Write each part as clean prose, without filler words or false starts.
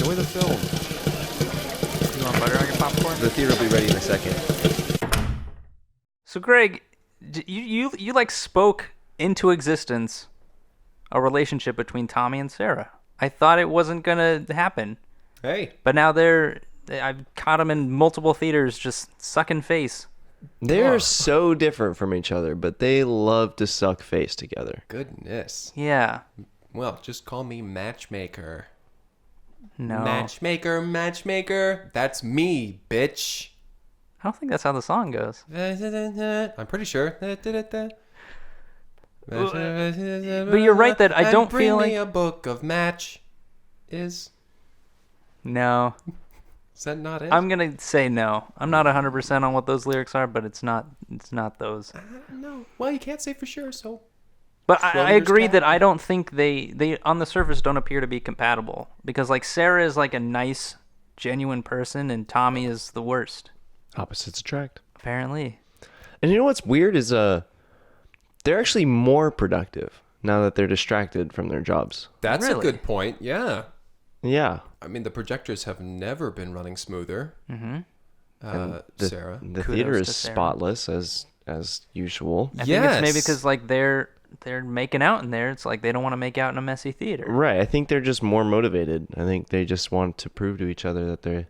Enjoy the film. You want butter on your popcorn? The theater will be ready in a second. So, Greg, you like spoke into existence a relationship between Tommy and Sarah. I thought it wasn't gonna happen. Hey. But now I've caught them in multiple theaters just sucking face. They're so different from each other, but they love to suck face together. Goodness. Yeah. Well, just call me matchmaker. No. Matchmaker. That's me, bitch. I don't think that's how the song goes. I'm pretty sure. But you're right that I don't feel like... Bring me a book of match is... No. Is that not it? I'm going to say no. I'm not 100% on what those lyrics are, but it's not those. No. Well, you can't say for sure, so... But I agree cat. that I don't think they on the surface don't appear to be compatible. Because like Sarah is like a nice, genuine person, and Tommy is the worst. Opposites attract. Apparently. And you know what's weird is they're actually more productive now that they're distracted from their jobs. That's Really? a good point, yeah. Yeah. I mean, the projectors have never been running smoother. Mm-hmm. Sarah. The Kudos theater to is Sarah. spotless as usual. I think it's maybe because like they're making out in there. It's like they don't want to make out in a messy theater. Right. I think they're just more motivated. I think they just want to prove to each other that they're...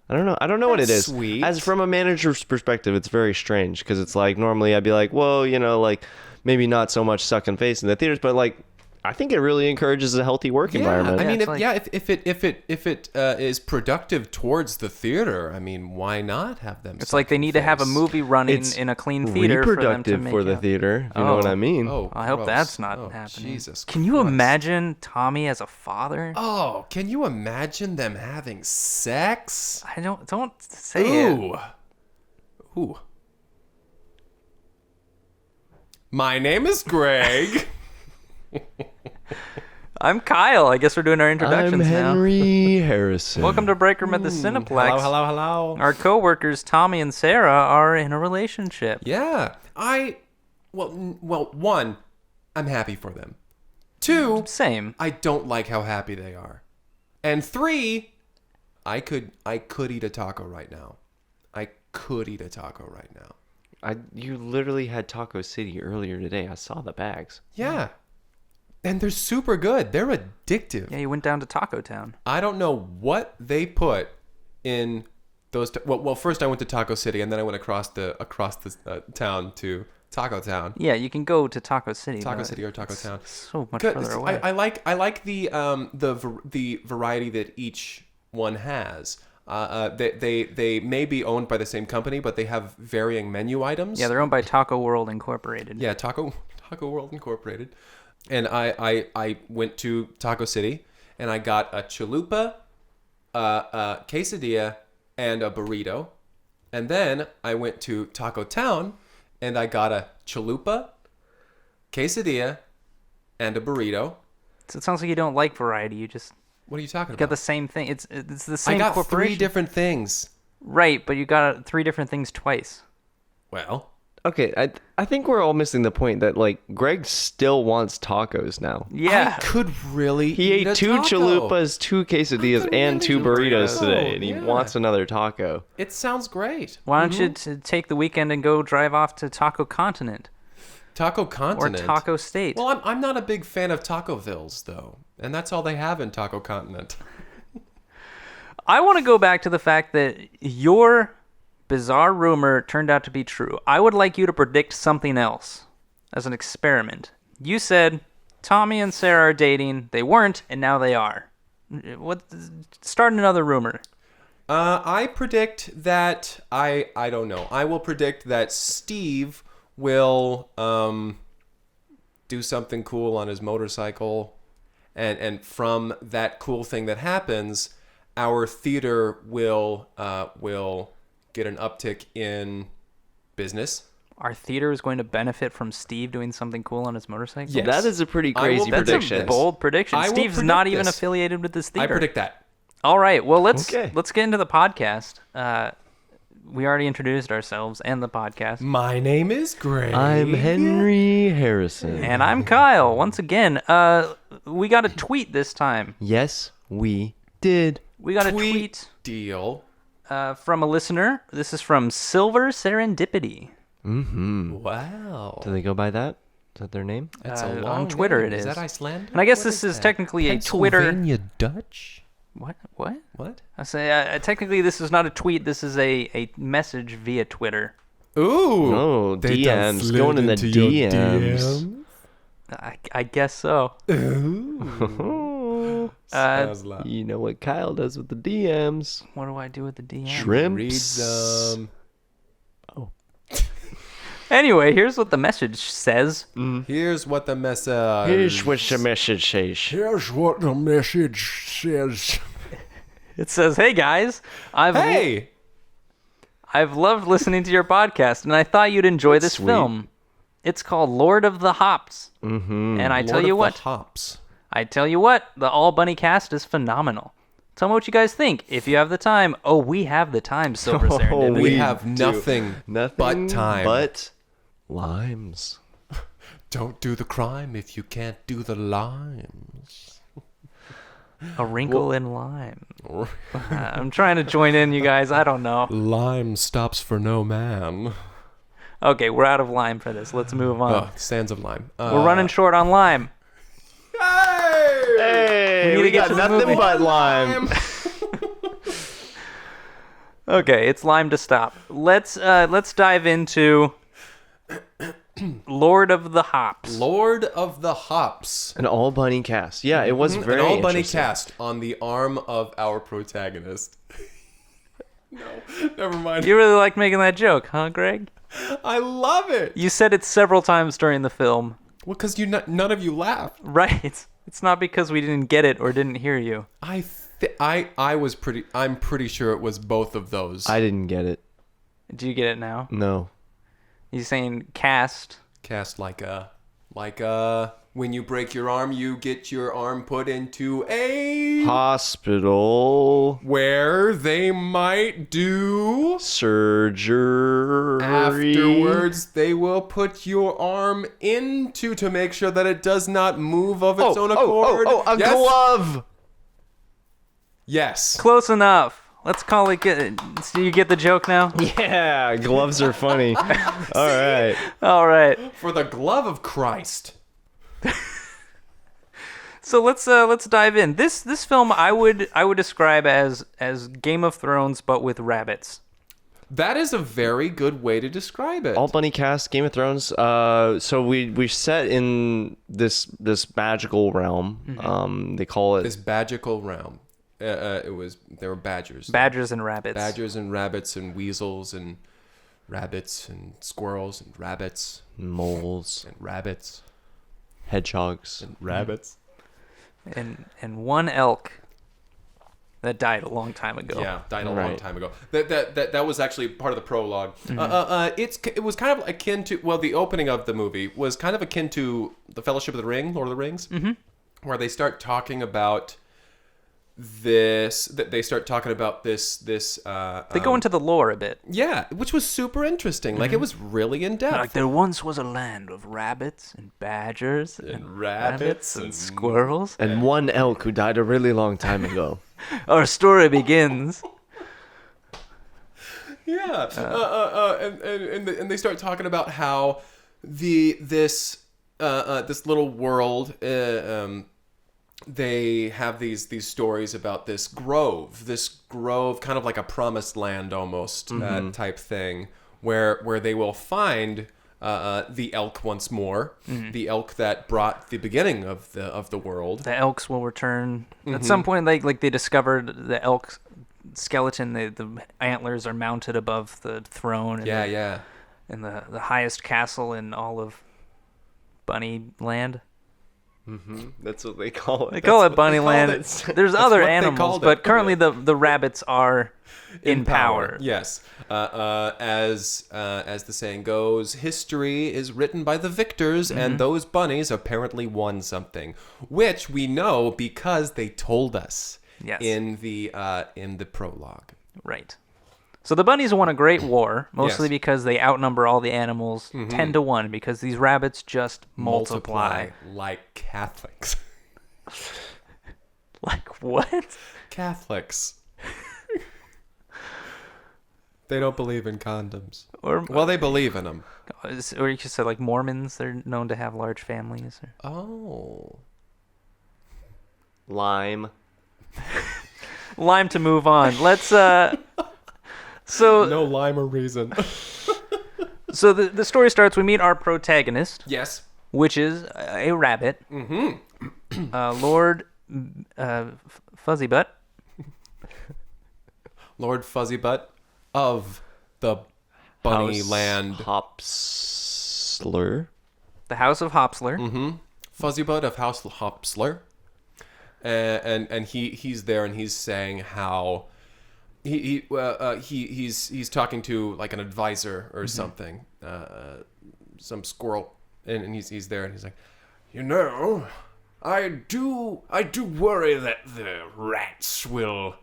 I don't know what it is. Sweet. As from a manager's perspective, it's very strange because it's like normally I'd be like, well, like maybe not so much sucking face in the theaters, but like I think it really encourages a healthy work environment. I mean, Yeah, if it is productive towards the theater, I mean, why not have them? It's like they need to have a movie running It's in a clean theater for them to reproductive make for the out. theater. You know what I mean? Oh, I hope gross. that's not Oh, happening. Jesus Can you Christ. imagine Tommy as a father? Oh, can you imagine them having sex? I don't say it. Ooh. My name is Greg. I'm Kyle. I guess we're doing our I'm introductions now. Henry Harrison. Welcome to Break Room at the Cineplex. Hello. Our coworkers Tommy and Sarah are in a relationship. Yeah, one, I'm happy for them. Two, Same. I don't like how happy they are. And three, I could eat a taco right now. You literally had Taco City earlier today. I saw the bags. Yeah. And they're super good. They're addictive. Yeah, you went down to Taco Town. I don't know what they put in those. Well, first I went to Taco City, and then I went across the town to Taco Town. Yeah, you can go to Taco City. Taco but City or Taco it's Town. So much Good. further away. I like the variety that each one has. They may be owned by the same company, but they have varying menu items. Yeah, they're owned by Taco World Incorporated. Yeah, Taco World Incorporated. And I went to Taco City, and I got a chalupa, a quesadilla, and a burrito. And then I went to Taco Town, and I got a chalupa, quesadilla, and a burrito. So it sounds like you don't like variety. You just What are you talking got about? the same thing. It's the same I got corporation. 3 different things. Right, but you got 3 different things twice. Well, Okay, I think we're all missing the point that like Greg still wants tacos now. Yeah. I could really He eat ate a 2 taco. chalupas, 2 quesadillas, could and really 2 do a burritos taco, today, and he yeah. wants another taco. It sounds great. Why don't you take the weekend and go drive off to Taco Continent Taco or Continent. Taco State? Well, I'm not a big fan of Tacovilles, though. And that's all they have in Taco Continent. I want to go back to the fact that your bizarre rumor turned out to be true. I would like you to predict something else as an experiment. You said Tommy and Sarah are dating. They weren't, and now they are. Start another rumor. I predict that... I don't know. I will predict that Steve will do something cool on his motorcycle. And from that cool thing that happens, our theater will get an uptick in business. Our theater is going to benefit from Steve doing something cool on his motorcycle? Yes. That is a pretty I will crazy predict That's prediction. a bold prediction. I will Steve's predict not even this. affiliated with this I theater. predict that. All right. Well, let's Okay. get into the podcast. We already introduced ourselves and the podcast. My name is Greg. I'm Henry Harrison. And I'm Kyle. Once again, we got a tweet this time. Yes, we did. We got a tweet deal. from a listener. This is from Silver Serendipity. Mm-hmm. Wow. Do they go by that? Is that their name? That's a long on Twitter name. it Is is. that Icelandic? And I guess What this is that? technically a Twitter. Pennsylvania Dutch? What? What? I say technically this is not a tweet. This is a message via Twitter. Ooh. Oh, They done DMs. slid Going in the into your DMs. I guess so. Ooh. Sounds like. You know what Kyle does with the DMs. What do I do with the DM? Shrimps. Read them. Anyway, here's what the message says. Here's what the message. Here's what the message says. Here's what the message says. It says, "Hey guys, Hey. I've loved listening to your podcast, and I thought you'd enjoy this sweet. film. It's called Lord of the Hops, and I tell Lord you of what, the Hops. the All Bunny cast is phenomenal. Tell me what you guys think if you have the time. Oh, we have the time, Silver Serendipity. We have nothing but time. But limes. Don't do the crime if you can't do the limes. A wrinkle in lime. I'm trying to join in, you guys. I don't know. Lime stops for no man. Okay, we're out of lime for this. Let's move on. Sands of lime. We're running short on lime. Hey, We need to get got to the nothing movie. but lime. Okay, it's lime to stop. Let's dive into Lord of the Hops. Lord of the Hops. An all bunny cast. Yeah, it was very An all bunny interesting. cast on the arm of our protagonist. No, never mind. You really like making that joke, huh, Greg? I love it. You said it several times during the film. Well, because none of you laughed. Right. It's not because we didn't get it or didn't hear you. I'm pretty sure it was both of those. I didn't get it. Do you get it now? No. He's saying cast. Cast like when you break your arm, you get your arm put into a Hospital. where they might do Surgery. afterwards. They will put your arm into to make sure that it does not move of its own accord. A Yes? glove. Yes. Close enough. Let's call it good. Do you get the joke now? Yeah, gloves are funny. All right. All right. For the glove of Christ. So let's dive in. This film I would describe as Game of Thrones but with rabbits. That is a very good way to describe it. All bunny cast, Game of Thrones. So we set in this magical realm. They call it This magical realm. There were badgers. Badgers and rabbits. Badgers and rabbits and weasels and rabbits and squirrels and rabbits moles, and rabbits hedgehogs, and rabbits. And one elk that died a long time ago. Yeah, died a long Right. time ago. That was actually part of the prologue. It was kind of akin to the opening of the movie was kind of akin to the Fellowship of the Ring, Lord of the Rings, where they start talking about this. They start talking about this. They go into the lore a bit. Yeah, which was super interesting. Like it was really in depth. Like there once was a land of rabbits and badgers And rabbits and and squirrels. and one elk who died a really long time ago. Our story begins. Yeah, and they start talking about how this little world. They have these stories about this grove, kind of like a promised land almost type thing, where they will find the elk once more, the elk that brought the beginning of the world. The elks will return at some point. Like they discovered the elk skeleton. The antlers are mounted above the throne. And in the highest castle in all of Bunnyland. That's what they call it. They call it Bunnyland. There's other what they animals, called it. but currently the rabbits are in power. Yes. As the saying goes, history is written by the victors, and those bunnies apparently won something, which we know because they told us Yes. in the prologue. Right. So the bunnies won a great war, mostly Yes. because they outnumber all the animals 10-1, because these rabbits just multiply. like Catholics. Like What? Catholics. They don't believe in condoms. Or Well, they believe in them. or you could say like Mormons. They're known to have large families. Or... Oh. Lime. Lime to move on. Let's so No lime or reason. so the story starts. We meet our protagonist, Yes. which is a rabbit. Lord Fuzzybutt. Lord Fuzzybutt of the Bunnyland. Hopsler. The House of Hopsler. Fuzzybutt of House Hopsler. And he's there and he's saying how he's talking to like an advisor or something, some squirrel, and he's there and he's like, I do worry that the rats will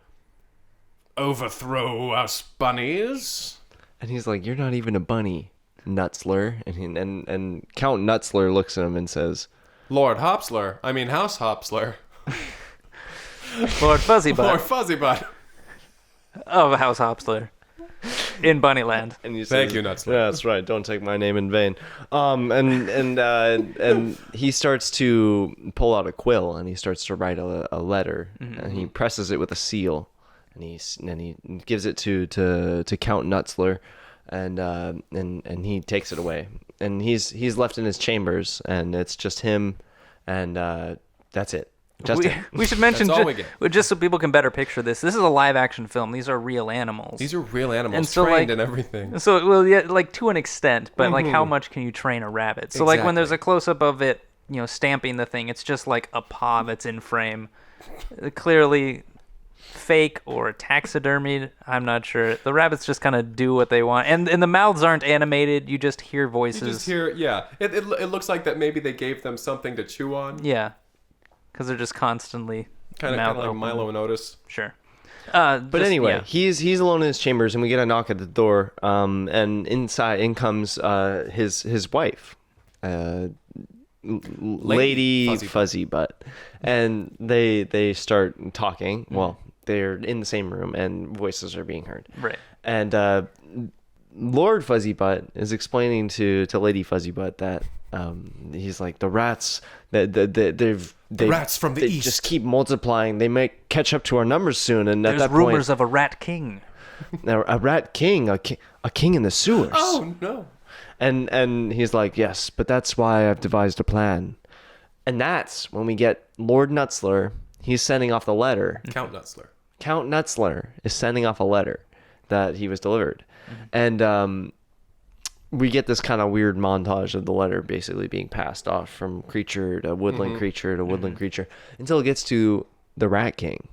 overthrow us bunnies. And he's like, "You're not even a bunny, Nutzler." And Count Nutzler looks at him and says, Lord Hopsler. I mean House Hopsler. Lord Fuzzybutt Lord Fuzzybutt. of House Hopsler in Bunnyland. and he Thank says, you, Nutzler. Yeah, that's right. Don't take my name in vain. And he starts to pull out a quill and he starts to write a letter, and he presses it with a seal, and he gives it to Count Nutzler, and he takes it away, and he's left in his chambers, and it's just him, and that's it. We should mention, That's all we get. just so people can better picture this. This is a live-action film. These are real animals. These are real animals, And so, trained like- and everything. So, well, yeah, like to an extent, but like how much can you train a rabbit? So, like when there's a close-up of it, stamping the thing, it's just like a paw that's in frame, clearly fake or taxidermied. I'm not sure. The rabbits just kind of do what they want, and the mouths aren't animated. You just hear voices. You just hear, yeah. It looks like that maybe they gave them something to chew on. Yeah, because they're just constantly Kind of mouth like open. Milo and Otis. Sure. But anyway, he's alone in his chambers, and we get a knock at the door. And in comes his wife, Lady Fuzzybutt, and they start talking. Well, they're in the same room, and voices are being heard. Right. And Lord Fuzzybutt is explaining to Lady Fuzzybutt that he's like, the rats the rats from the they east just keep multiplying. They may catch up to our numbers soon, and There's at that rumors point, of a rat king. a rat king, a king in the sewers. Oh no! And he's like, yes, but that's why I've devised a plan. And that's when we get Lord Nutzler. He's sending off the letter. Count Nutzler. Count Nutzler is sending off a letter that he was delivered. And we get this kind of weird montage of the letter basically being passed off from creature to woodland creature to woodland creature until it gets to the Rat King.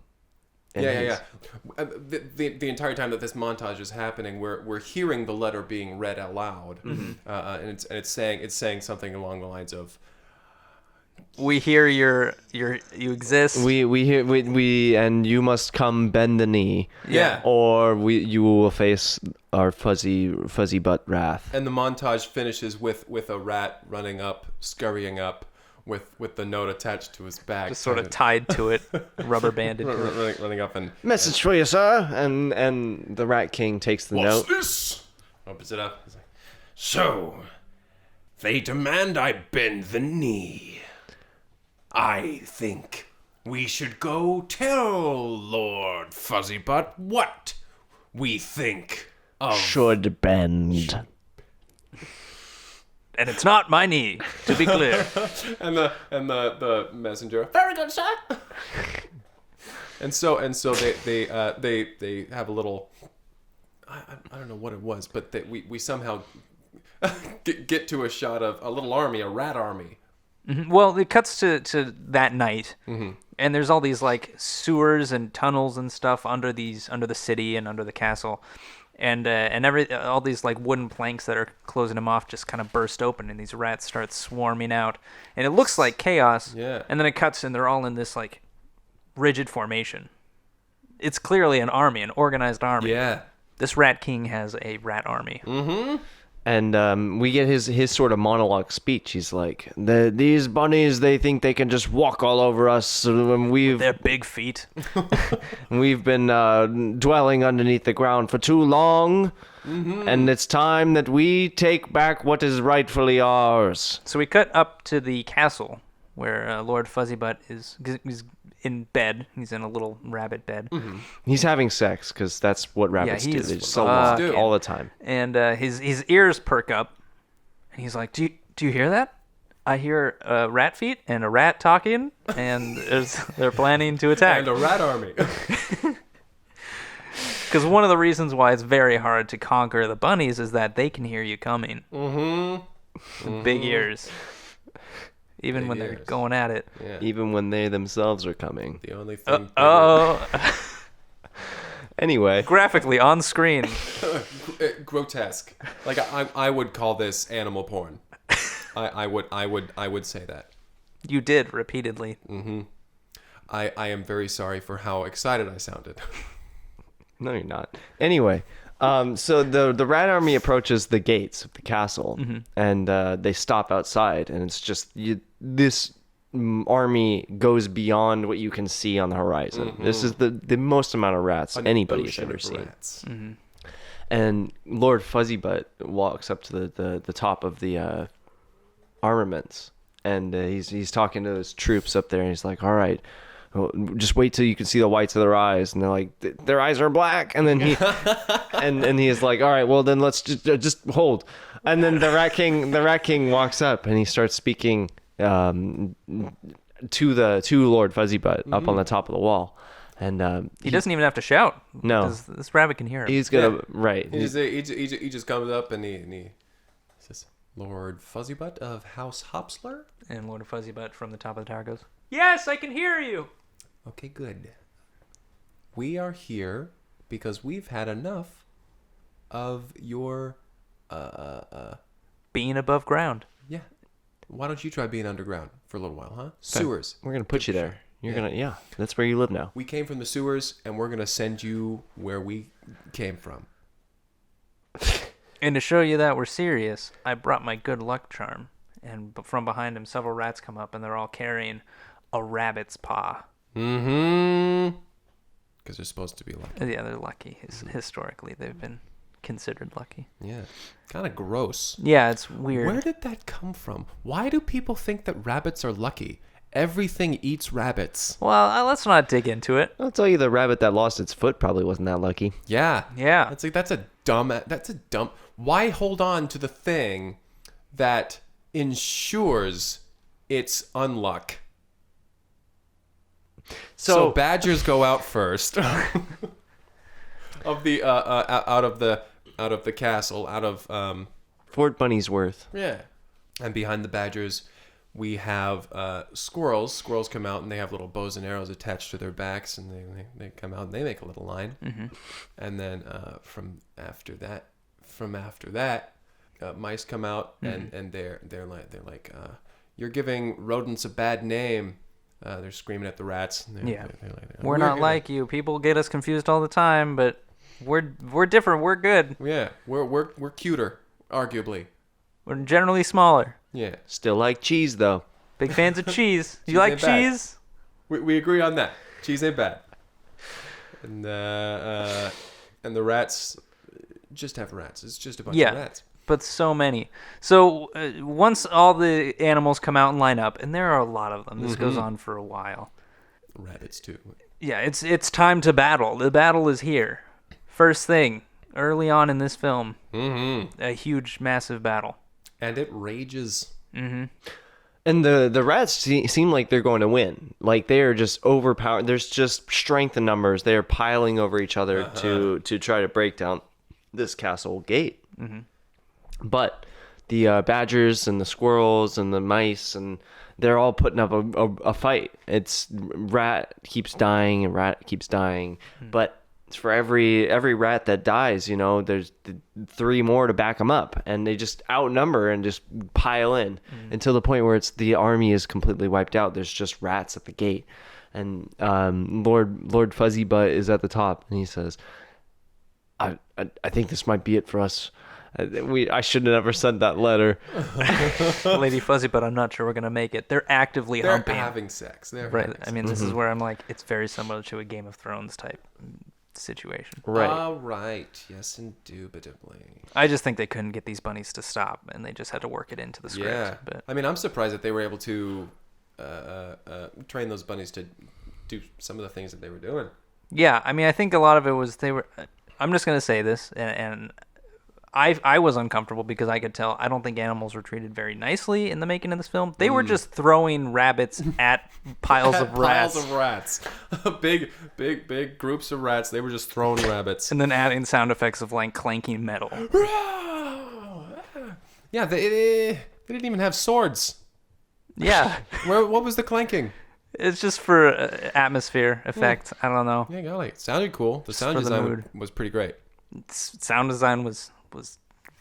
And Yeah. The entire time that this montage is happening, we're hearing the letter being read out loud, and it's saying something along the lines of, We hear you exist. We hear we and you must come bend the knee. Yeah. Or you will face our fuzzy butt wrath. and the montage finishes with a rat running up, scurrying up, with the note attached to his back, just sort of tied to it, rubber banded to it. running up and Message for you, sir. And the Rat King takes the What's note. this? opens it up. He's like, So, they demand I bend the knee. I think we should go tell Lord Fuzzybutt what we think of. Should bend. And it's not my knee, to be clear. and the messenger, very good, sir. and so they have a little, I don't know what it was, but we somehow get to a shot of a little army, a rat army. Well, it cuts to that night, and there's all these like sewers and tunnels and stuff under the city and under the castle, and all these like wooden planks that are closing them off just kind of burst open, and these rats start swarming out, and it looks like chaos. Yeah. And then it cuts, and they're all in this like rigid formation. It's clearly an army, an organized army. Yeah. This Rat King has a rat army. And we get his sort of monologue speech. He's like, these bunnies, they think they can just walk all over us. And Their big feet. we've been dwelling underneath the ground for too long. And it's time that we take back what is rightfully ours. So we cut up to the castle where Lord Fuzzybutt is in bed. He's in a little rabbit bed. He's having sex because that's what rabbits do. he's They just long all the time. And his ears perk up. And he's like, do you hear that? I hear rat feet and a rat talking, and they're planning to attack. And a rat army. Because one of the reasons why it's very hard to conquer the bunnies is that they can hear you coming. Big ears. Even Big when they're ears. going at it. Yeah. Even when they themselves are coming. The only thing. Anyway. Graphically on screen. Grotesque. Like I would call this animal porn. I would say that. You did repeatedly. I am very sorry for how excited I sounded. No, you're not. Anyway, so the rat army approaches the gates of the castle, and they stop outside, and it's just this army goes beyond what you can see on the horizon. This is the most amount of rats anybody's ever seen. Rats. And Lord Fuzzybutt walks up to the top of the armaments, and he's talking to his troops up there, and he's like, all right, well, just wait till you can see the whites of their eyes. And they're like, their eyes are black. And then he and he is like, all right, well then let's just hold. And then the rat king walks up, and he starts speaking to Lord Fuzzybutt up on the top of the wall. And He doesn't even have to shout. No. Because this rabbit can hear him. he's gonna right. He just comes up and he says, Lord Fuzzybutt of House Hopsler? And Lord Fuzzybutt from the top of the tower goes, yes, I can hear you. Okay, good. We are here because we've had enough of your Being above ground. yeah. Why don't you try being underground for a little while, huh? Sewers. We're gonna put you there. You're gonna that's where you live now. We came from the sewers and we're gonna send you where we came from. And to show you that we're serious, I brought my good luck charm. And from behind him, several rats come up, and they're all carrying a rabbit's paw. Because they're supposed to be lucky. Yeah, they're lucky. Historically, they've been considered lucky. Yeah. Kind of gross. Yeah, it's weird. Where did that come from? Why do people think that rabbits are lucky? Everything eats rabbits. Well, let's not dig into it. I'll tell you, the rabbit that lost its foot probably wasn't that lucky. Yeah. Yeah. It's like that's a dumb. Why hold on to the thing that ensures its unluck? So badgers go out first of the out of the castle, out of Fort Bunny's-worth. yeah. And behind the badgers, we have squirrels. Squirrels come out and they have little bows and arrows attached to their backs, and they come out and they make a little line. And then from after that, mice come out and they're like you're giving rodents a bad name. They're screaming at the rats. Yeah. They're like, We're not gonna- like you. People get us confused all the time, but we're different. We're good. Yeah, we're cuter, arguably. We're generally smaller. Yeah, Still like cheese, though. Big fans of cheese. You Cheese like ain't bad. cheese? we agree on that. Cheese ain't bad. And the rats just have rats. It's just a bunch Yeah. of rats. But so many. So once all the animals come out and line up, and there are a lot of them. This goes on for a while. Rabbits too. Yeah, it's time to battle. The battle is here. First thing, early on in this film, a huge, massive battle. And it rages. And the rats seem like they're going to win. Like they are just overpowered. There's just strength in numbers. They are piling over each other to try to break down this castle gate. But the badgers and the squirrels and the mice, and they're all putting up a fight. It's rat keeps dying and rat keeps dying. But for every rat that dies, there's 3 more to back them up, and they just outnumber and just pile in until the point where the army is completely wiped out. There's just rats at the gate, and Lord Fuzzybutt is at the top, and he says, "I think this might be it for us. I should have never sent that letter. Lady Fuzzybutt, I'm not sure we're gonna make it. They're actively They're humping. having sex. They're Right. having I mean, this is where I'm like, it's very similar to a Game of Thrones type situation. Right. All right. Yes, indubitably. I just think they couldn't get these bunnies to stop, and they just had to work it into the script. Yeah. But I mean, I'm surprised that they were able to train those bunnies to do some of the things that they were doing. yeah, I mean, I think a lot of it was they were. I'm just gonna say this, and I was uncomfortable because I could tell I don't think animals were treated very nicely in the making of this film. They were just throwing rabbits at piles of rats. Piles of rats. big groups of rats. They were just throwing rabbits. And then adding sound effects of like clanking metal. Yeah, they didn't even have swords. Yeah, What was the clanking? it's just for atmosphere effect. I don't know. Yeah, golly, it sounded cool. The sound for the design mood. was pretty great. Sound design was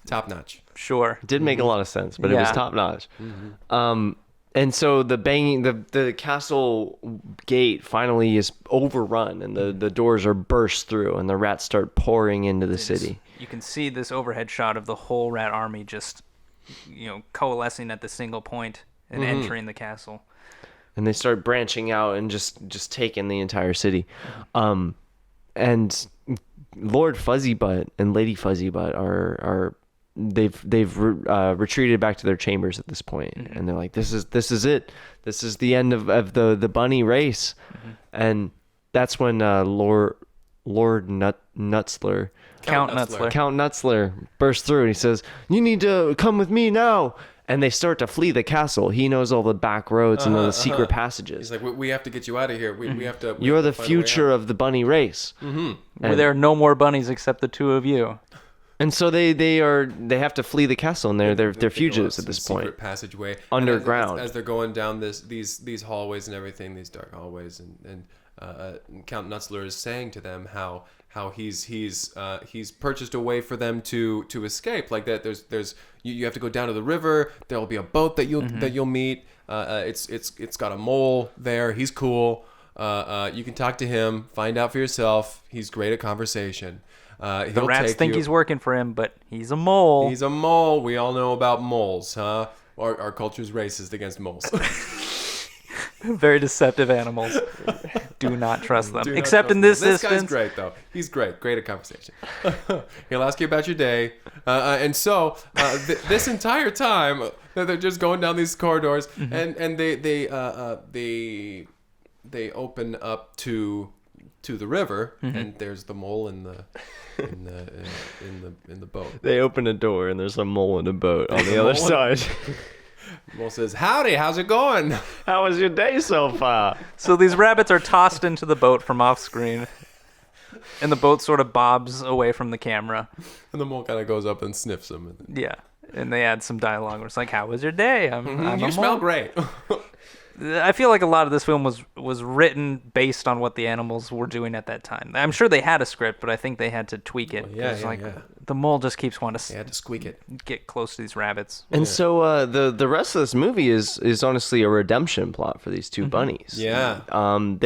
Top notch. sure. It did make a lot of sense, but it was Yeah. top notch. And so the banging, the castle gate finally is overrun, and the doors are burst through, and the rats start pouring into the city. You can see this overhead shot of the whole rat army just, coalescing at the single point and entering the castle. And they start branching out and just taking the entire city. And Lord Fuzzybutt and Lady Fuzzybutt are they've retreated back to their chambers at this point, and they're like, this is it. This is the end of the bunny race. And that's when Lord Nutzler, Count Nutzler. Count Nutzler bursts through, and he says, "You need to come with me now." And they start to flee the castle. He knows all the back roads and all the secret passages. He's like, we have to get you out of here. We have to. You're the future of the bunny race. Where there are no more bunnies except the two of you. And so they have to flee the castle, and they're fugitives at this point. Secret passageway Underground. And as they're going down these hallways and everything, these dark hallways, and Count Nutzler is saying to them how he's purchased a way for them to escape. Like that, there's you have to go down to the river. There will be a boat that you'll meet. It's got a mole there. He's cool. You can talk to him, find out for yourself. He's great at conversation. The rats think he's working for him, but he's a mole. He's a mole. We all know about moles, huh? Our culture's racist against moles. Very deceptive animals. Do not trust them. Do not Except trust in this moles. This instance. guy's great, though. He's great at conversation. He'll ask you about your day. And so this entire time, they're just going down these corridors, and they open up to the river, and there's the mole in the boat. They open a door, and there's a mole in a boat on the other side. The mole says, "Howdy, how's it going?" How was your day so far? So these rabbits are tossed into the boat from off screen. And the boat sort of bobs away from the camera. And the mole kind of goes up and sniffs him. Yeah. And they add some dialogue where it's like, how was your day? I'm You a smell mole." great. I feel like a lot of this film was written based on what the animals were doing at that time. I'm sure they had a script, but I think they had to tweak it. yeah, 'cause, yeah. The mole just keeps wanting They to had to squeak it. get close to these rabbits. And so the rest of this movie is honestly a redemption plot for these two bunnies. Yeah. I mean,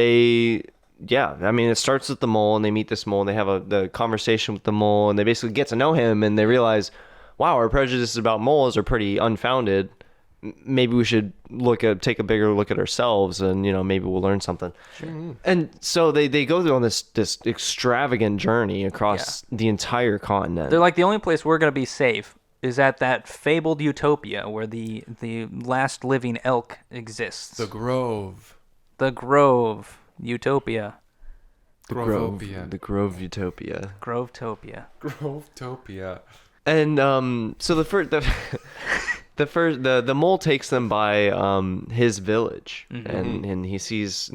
it starts with the mole, and they meet this mole, and they have the conversation with the mole, and they basically get to know him, and they realize, wow, our prejudices about moles are pretty unfounded. Maybe we should take a bigger look at ourselves, and maybe we'll learn something. Sure. And so they go through on this extravagant journey across the entire continent. They're like, the only place we're going to be safe is at that fabled utopia where the last living elk exists. The Grove. The Grove Utopia. Grovopia. The Grove Utopia. Grovetopia. Grovetopia. And so the mole takes them by his village, and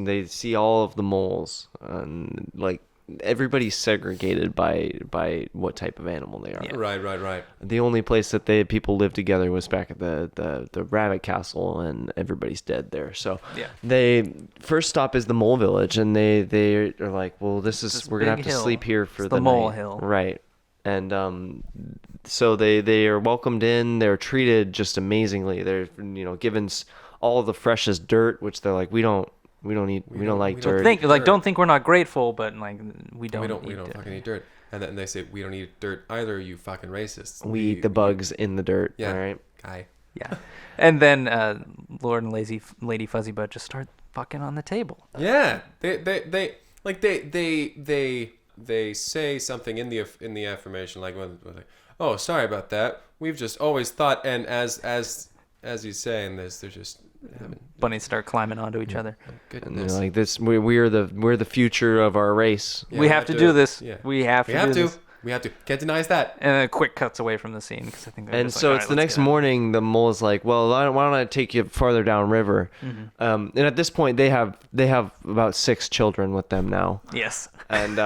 they see all of the moles, and like everybody's segregated by what type of animal they are. Yeah. Right. The only place that people lived together was back at the rabbit castle, and everybody's dead there. So they first stop is the mole village, and they are like, well, we're gonna have to sleep here for it's the the night. mole hill. Right. And so they are welcomed in. They're treated just amazingly. They're given all of the freshest dirt, which they're like, we don't like dirt. Don't think we're not grateful, but like we don't We don't fucking eat dirt. And then they say, we don't eat dirt either, you fucking racists. We eat the bugs in the dirt. Yeah. All right. Guy. Yeah. And then Lord and Lady Fuzzybutt just start fucking on the table. Yeah. They say something in the affirmation, like, oh, sorry about that. We've just always thought, and as he's saying this, they're just having Bunnies start climbing onto each other. And goodness. they're like, this, we're the future of our race. Yeah, we have to do this. Yeah. We have to do this. We have to. Can't deny that. And then quick cuts away from the scene because I think. And so it's the next morning. The mole's like, "Well, why don't I take you farther downriver?" And at this point, they have about 6 children with them now. Yes. And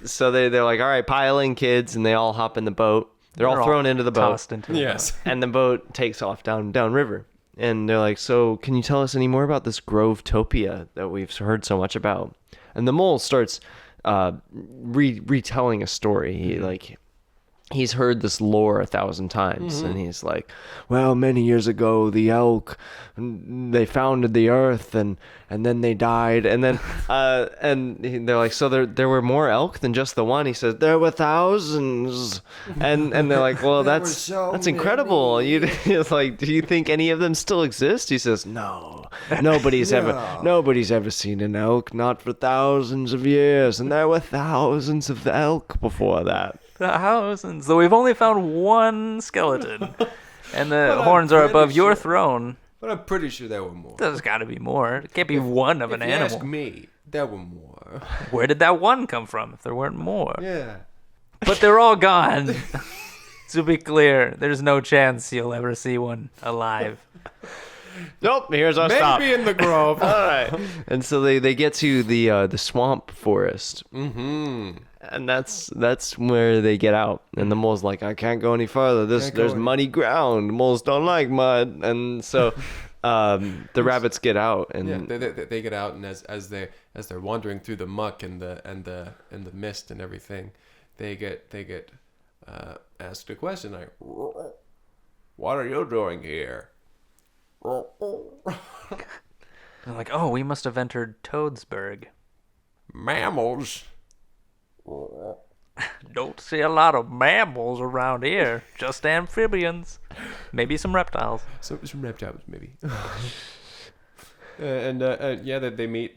so they're like, "All right, pile in, kids," and they all hop in the boat. They're all thrown into the boat. Tossed into the Yes. And the boat takes off downriver. And they're like, "So, can you tell us any more about this Grove-topia that we've heard so much about?" And the mole starts retelling a story. He's heard this lore 1,000 times, and he's like, "Well, many years ago, the elk, they founded the earth, and then they died, and then they're like, so there were more elk than just the one." He says, "There were thousands," and they're like, "Well, that's incredible." It's like, "Do you think any of them still exist?" He says, "No, nobody's ever seen an elk, not for thousands of years, and there were thousands of elk before that." Thousands. Though we've only found one skeleton, and the But I'm horns are pretty above your sure- throne. But I'm pretty sure there were more. There's got to be more. It can't be one of an If you animal. ask me, there were more. Where did that one come from? If there weren't more, Yeah. but they're all gone. To be clear, there's no chance you'll ever see one alive. Nope, here's our stop. Maybe in the grove. All right. And so they get to the swamp forest. Mm-hmm. And that's where they get out. And the mole's like, "I can't go any further. There's muddy ground. Moles don't like mud." And so the rabbits get out, and Yeah, they get out, and as they're wandering through the muck and the mist and everything, they get asked a question like, "What are you doing here?" They're like, "Oh, we must have entered Toadsburg. Mammals. Don't see a lot of mammals around here. Just amphibians. Maybe some reptiles." Some reptiles maybe. Yeah, that they meet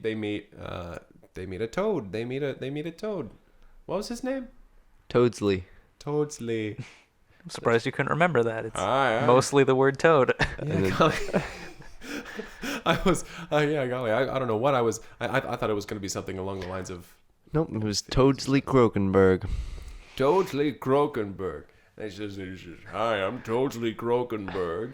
a toad. They meet a toad. What was his name? Toadsley. Toadsley. I'm surprised you couldn't remember that. It's Aye. mostly the word toad. Yeah, golly. I was golly. I don't know what I was. I thought it was going to be something along the lines of Nope, it was Toadsley Krokenberg. Toadsley Krokenberg. He says, "Hi, I'm Toadsley Krokenberg."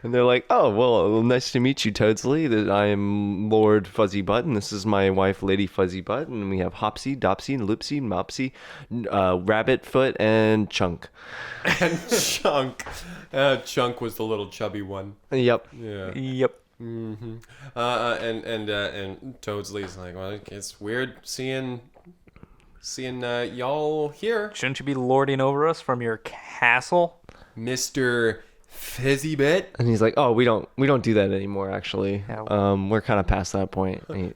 And they're like, "Oh, well, nice to meet you, Toadsley. I am Lord Fuzzybutt, and this is my wife, Lady Fuzzybutt, and we have Hopsy, Dopsy, Loopsy, Mopsy, Rabbitfoot, and Chunk." And Chunk. Chunk was the little chubby one. Yep. Yeah. Yep. Mm-hmm. And Toadsley's like, "Well, it's weird seeing y'all here, Shouldn't you be lording over us from your castle? Mr. Fuzzybutt." And he's like, "Oh, we don't do that anymore, actually. Yeah. We're kind of past that point." I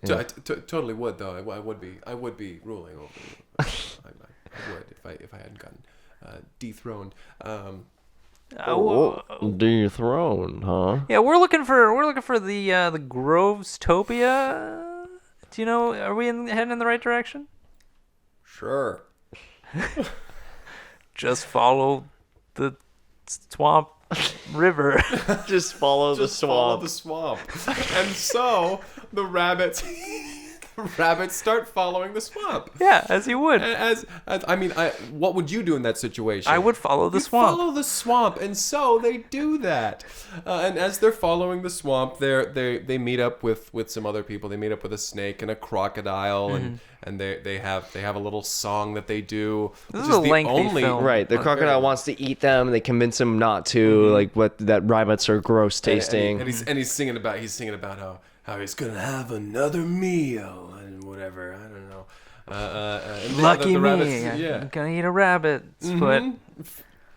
totally would, though. I would be ruling over you. I would if I hadn't gotten dethroned. Dethroned, huh? Yeah, we're looking for the Groves Topia. Do you know? Are we heading in the right direction? Sure. Just follow the swamp river. Just follow the Follow swamp. the swamp. And so the rabbits start following the swamp. Yeah, as you would. As I mean, what would you do in that situation? I would follow the swamp. Follow the swamp, and so they do that. And as they're following the swamp, they meet up with some other people. They meet up with a snake and a crocodile, and they have a little song that they do. This which is a the lengthy only film. Right, the crocodile wants to eat them. They convince him not to. Like that rabbits are gross tasting. And he's singing about how he's gonna have another meal and whatever. I don't know. And Lucky the me. rabbits, yeah. I'm gonna eat a rabbit's foot.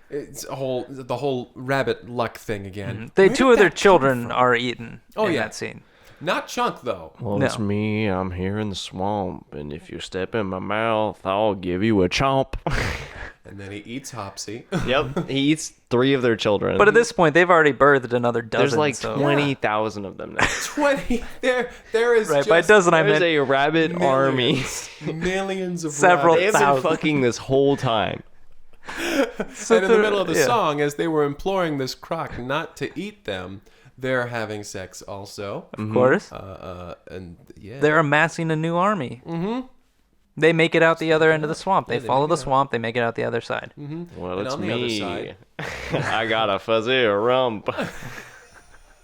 It's the whole rabbit luck thing again. Two of their children are eaten in yeah. that scene. Not Chunk, though. Well, No. it's me. I'm here in the swamp, and if you step in my mouth, I'll give you a chomp. And then he eats Hopsy. Yep, he eats 3 of their children. But at this point, they've already birthed another dozen. there's like so. 20,000 of them now. 20. There is Right, just by dozen I There's meant a rabbit army. millions of Several rabbits. They've been thousand. fucking this whole time. And in the middle of the yeah. song, as they were imploring this croc not to eat them, they're having sex also. Of course. And yeah. They're amassing a new army. Mm-hmm. They make it out the other end of the swamp. They they follow make the it swamp. They make it out the other side. Well, And it's on the other me. side- I got a fuzzy rump.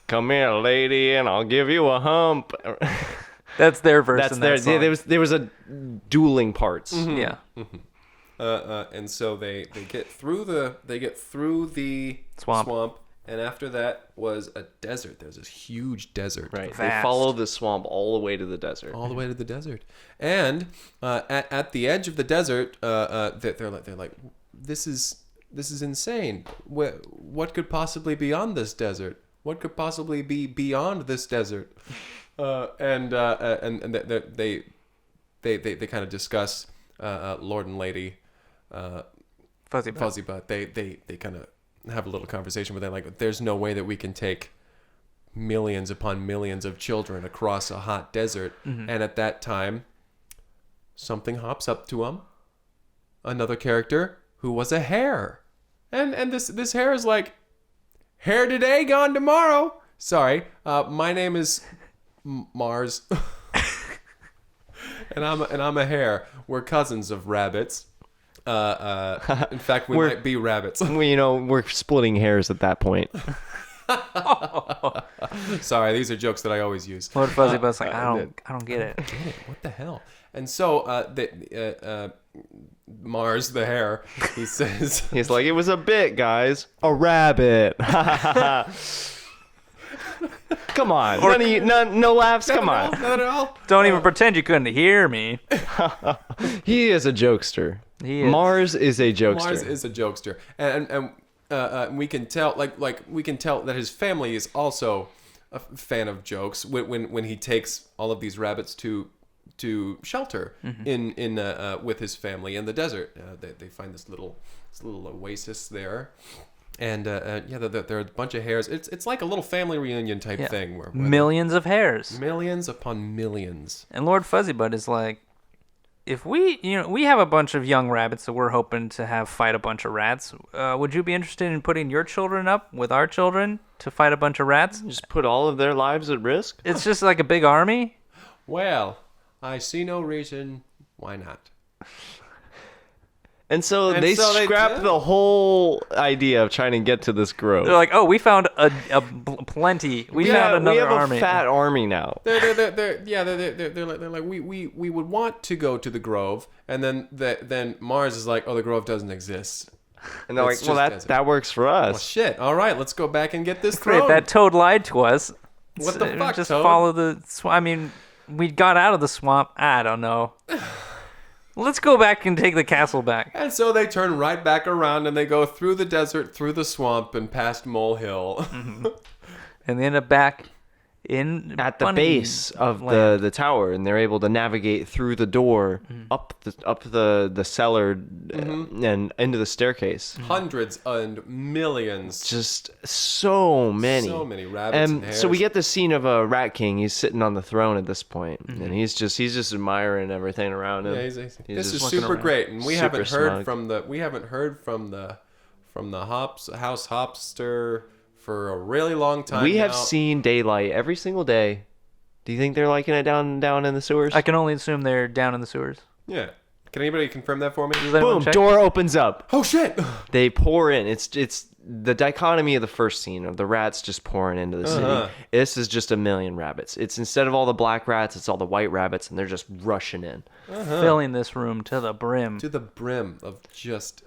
Come here, lady, and I'll give you a hump. That's their verse That's in their. that song. There was a dueling parts. Yeah. And so they get through the Swamp. and after that was a desert. There's this huge desert, Right. They Vast. follow the swamp all the way to the desert. all the way to the desert. And at the edge of the desert, they're like, this is insane. What could possibly be on this desert? What could possibly be beyond this desert? And they kind of discuss Lord and Lady Fuzzybutt. They kind of have a little conversation with them, like, there's no way that we can take millions upon millions of children across a hot desert. And at that time, something hops up to him, another character who was a hare, and this hare is like, hare today, gone tomorrow. Sorry, my name is Mars, and I'm a hare. We're cousins of rabbits. In fact, we might be rabbits. Well, we're splitting hairs at that point. Sorry, these are jokes that I always use. Lord Fuzzybutt's like, I don't get it. What the hell? And so Mars, the hare, he says, He's like, it was a bit, guys. A rabbit. Come on. No laughs. Come on. not at all. Don't even pretend you couldn't hear me. He is a jokester. He is. Mars is a jokester. Mars is a jokester, and we can tell, we can tell that his family is also a fan of jokes. When he takes all of these rabbits to shelter in with his family in the desert, they find this little oasis there. And there are a bunch of hares. It's like a little family reunion type Yeah. thing where Millions of hairs. millions upon millions. And Lord Fuzzybutt is like, if we have a bunch of young rabbits that we're hoping to have fight a bunch of rats. Would you be interested in putting your children up with our children to fight a bunch of rats? Just put all of their lives at risk. It's just like a big army. Well, I see no reason why not. And so And they so they scrapped did. the whole idea of trying to get to this grove. They're like, oh, we found plenty. We found another we have army. a fat army now. They're like we would want to go to the grove, and then Mars is like, oh, the grove doesn't exist. And they're It's like, well, just that desert. that works for Well, us. shit. All right, let's go back and get this Great, throne. that toad lied to us. What the fuck, Just Toad? follow the swamp. I mean, we got out of the swamp. I don't know. Let's go back and take the castle back. And so they turn right back around and they go through the desert, through the swamp, and past Mole Hill. And they end up back in At the Bunnyland. base of the tower, and they're able to navigate through the door, up the cellar, and into the staircase. Hundreds and millions. Just so many. So many rabbits and hares. So we get the scene of a rat king. He's sitting on the throne at this point, and he's just admiring everything around him. Yeah, He's this just is looking super around. great, and we Super haven't heard smug. from the house hopster for a really long time. We have now. seen daylight every single day. Do you think they're liking it down in the sewers? I can only assume they're down in the sewers. Yeah. Can anybody confirm that for me? Does anyone Boom! check? Door opens up. Oh shit! They pour in. It's the dichotomy of the first scene of the rats just pouring into the city. This is just a million rabbits. It's instead of all the black rats, it's all the white rabbits, and they're just rushing in. Filling this room to the brim. To the brim of just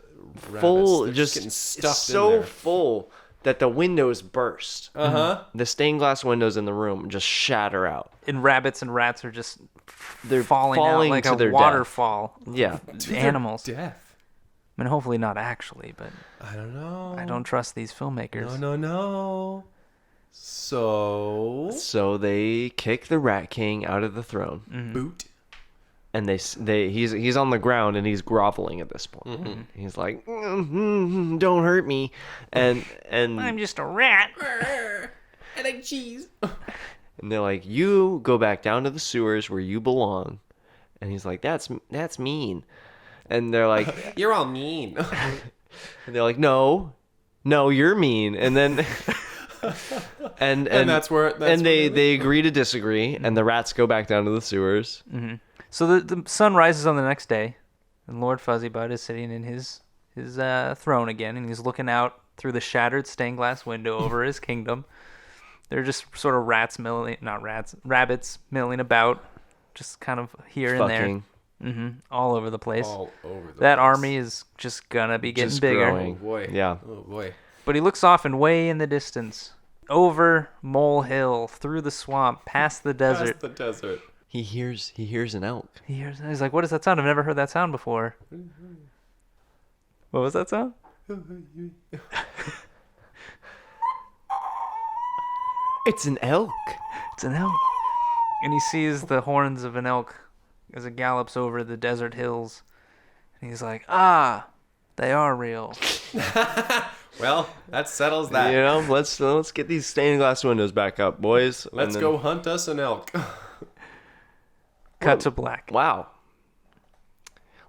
rabbits. Full, They're just getting it's stuffed so in there. full that the windows burst. Uh-huh. The stained glass windows in the room just shatter out. And rabbits and rats are just They're falling out falling like to a their death. waterfall. Yeah. To their Animals. death. I mean, hopefully not actually, but I don't know. I don't trust these filmmakers. No. So they kick the Rat King out of the throne. Boot. And he's on the ground and he's groveling at this point. He's like, don't hurt me, and I'm just a rat. I like cheese. and they're like, you go back down to the sewers where you belong. And he's like, that's mean. And they're like, You're all mean. and they're like, no, you're mean. And then and that's where they agree to disagree, and the rats go back down to the sewers. So the sun rises on the next day, and Lord Fuzzybutt is sitting in his throne again, and he's looking out through the shattered stained glass window over his kingdom. They're just sort of rabbits milling about, just kind of here Fucking. and there, all over the place. all over the That place. army is just gonna be getting Just bigger. growing. Oh boy. Yeah. Oh boy. But he looks off and way in the distance, over Mole Hill, through the swamp, past the desert. Past the desert. He hears an elk. He's like, what is that sound? I've never heard that sound before. What was that sound? It's an elk. It's an elk. And he sees the horns of an elk as it gallops over the desert hills. And he's like, they are real. Well, that settles that. You know, let's get these stained glass windows back up, boys. Let's And then- go hunt us an elk. Cut to black. Wow.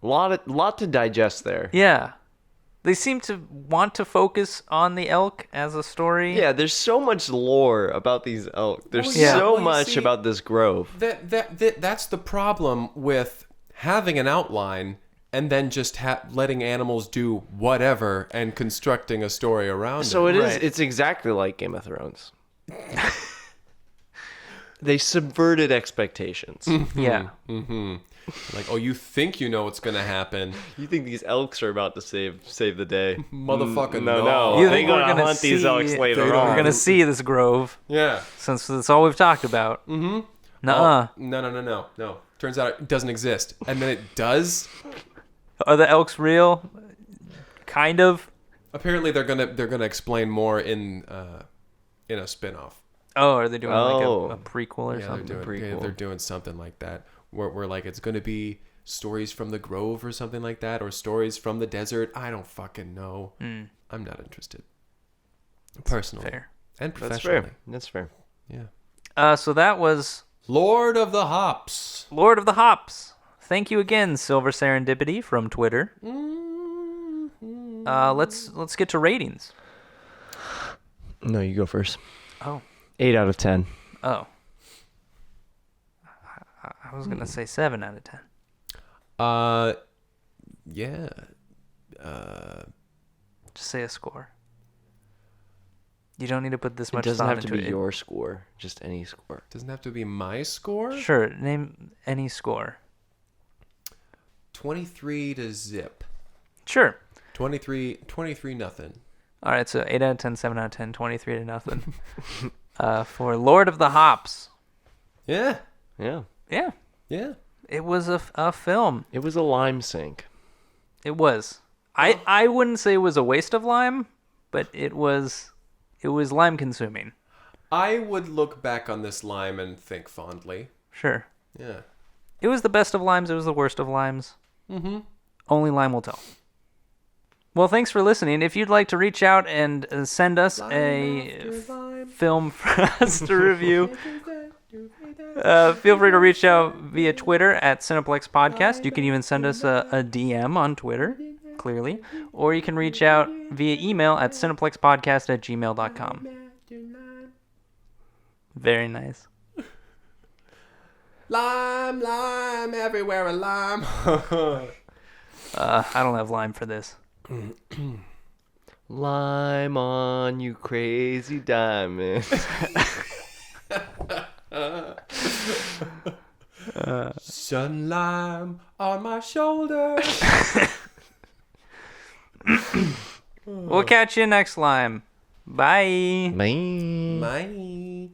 Lot to digest there. Yeah. They seem to want to focus on the elk as a story. Yeah, there's so much lore about these elk. There's Well, yeah. so Well, you much see- about this grove. That's the problem with having an outline and then just letting animals do whatever and constructing a story around So it. Right. it's exactly like Game of Thrones. They subverted expectations. Yeah. Like, oh, you think you know what's gonna happen? You think these elks are about to save the day? Motherfucking no. You They think we're gonna gonna hunt these see- elks later They don't- on. We're going to see this grove, Yeah. since that's all we've talked about. Mm-hmm. Nuh-uh. Oh, no. Turns out it doesn't exist, and then it does. Are the elks real? Kind of. Apparently, they're gonna explain more in a spin-off. Oh, are they doing Oh. like a prequel or Yeah, something? they're doing something like that. Where like it's gonna be stories from the Grove or something like that, or stories from the desert. I don't fucking know. I'm not interested. Personally Fair. and That's professionally. fair. That's fair. Yeah. So that was Lord of the Hops. Lord of the Hops. Thank you again, Silver Serendipity from Twitter. Let's get to ratings. No, you go first. Oh. 8 out of 10. Oh. I was gonna say 7 out of 10. Yeah. Just say a score. You don't need to put this It much doesn't thought have to into be it. your score, just any score. Doesn't have to be my score. Sure, name any score. 23 to zip. Sure. 23 nothing. All right, so 8 out of 10, 7 out of 10, 23 to nothing. For Lord of the Hops. Yeah. Yeah. Yeah, Yeah. it was a film. It was a lime sink. It was. I wouldn't say it was a waste of lime, but it was lime consuming. I would look back on this lime and think fondly. Sure. Yeah. It was the best of limes. It was the worst of limes. Mm-hmm. Only lime will tell. Well, thanks for listening. If you'd like to reach out and send us a film for us to review, feel free to reach out via Twitter at Cineplex Podcast. You can even send us a DM on Twitter, clearly. Or you can reach out via email at cineplexpodcast@gmail.com. Very nice. Lime, everywhere a lime. I don't have lime for this. Lime on, you crazy diamond. Sun lime on my shoulder. We'll catch you next lime. Bye. Man. Bye.